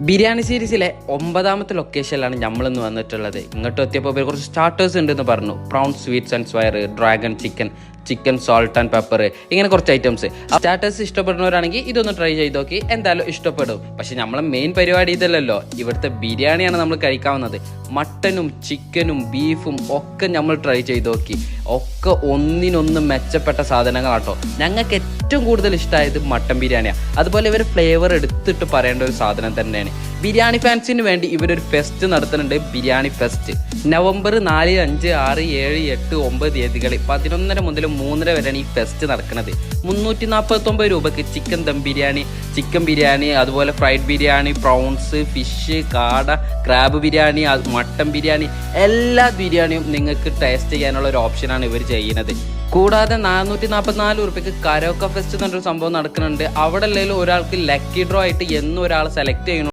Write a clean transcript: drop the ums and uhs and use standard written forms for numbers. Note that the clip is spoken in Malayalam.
ബിരിയാണി സീരീസിലെ 9ാമത്തെ ലൊക്കേഷനിലാണ് നമ്മളിന്ന് വന്നിട്ടുള്ളത്. ഇങ്ങോട്ട് എത്തിയപ്പോൾ കുറച്ച് സ്റ്റാർട്ടേഴ്സ് ഉണ്ടെന്ന് പറഞ്ഞു. Prawn sweets and swear, dragon chicken salt and pepper, ഇങ്ങനെ കുറച്ച് ഐറ്റംസ്. സ്റ്റാർട്ടേഴ്സ് ഇഷ്ടപ്പെടുന്നവരാണെങ്കിൽ ഇതൊന്ന് ട്രൈ ചെയ്ത് നോക്കി, എന്തായാലും ഇഷ്ടപ്പെടും. പക്ഷെ നമ്മളെ മെയിൻ പരിപാടി ഇതല്ലല്ലോ, ഇവിടുത്തെ ബിരിയാണിയാണ് നമ്മൾ കഴിക്കാവുന്നത്. മട്ടനും ചിക്കനും ബീഫും ഒക്കെ നമ്മൾ ട്രൈ ചെയ്ത് നോക്കി. ഒക്കെ ഒന്നിനൊന്നും മെച്ചപ്പെട്ട സാധനങ്ങളാട്ടോ. ഞങ്ങൾക്ക് ഏറ്റവും കൂടുതൽ ഇഷ്ടമായത് മട്ടൻ ബിരിയാണിയാണ്. അതുപോലെ ഇവർ ഫ്ലേവർ എടുത്തിട്ട് പറയേണ്ട ഒരു സാധനം തന്നെയാണ്. ബിരിയാണി ഫാൻസിന് വേണ്ടി ഇവരൊരു ഫെസ്റ്റ് നടത്തുന്നുണ്ട്, ബിരിയാണി ഫെസ്റ്റ്. നവംബർ 4, 5, 6, 7, 8, 9 തീയതികളിൽ 11:30 മുതൽ 3:30 വരെയാണ് ഈ ഫെസ്റ്റ് നടക്കുന്നത്. 349 രൂപയ്ക്ക് ചിക്കൻ ദം ബിരിയാണി, ചിക്കൻ ബിരിയാണി, അതുപോലെ ഫ്രൈഡ് ബിരിയാണി, പ്രോൺസ്, ഫിഷ്, കാട, ക്രാബ് ബിരിയാണി, മട്ടൻ ബിരിയാണി, എല്ലാ ബിരിയാണിയും നിങ്ങൾക്ക് ടേസ്റ്റ് ചെയ്യാനുള്ള ഒരു ഓപ്ഷനാണ് ഇവർ ചെയ്യുന്നത്. കൂടാതെ 444 രൂപയ്ക്ക് കരോക്ക ഫെസ്റ്റ് എന്നൊരു സംഭവം നടക്കുന്നുണ്ട്. അവിടെ അല്ലെങ്കിലും ഒരാൾക്ക് ലക്കി ഡ്രോ ആയിട്ട് എന്നും ഒരാൾ സെലക്ട് ചെയ്യണം.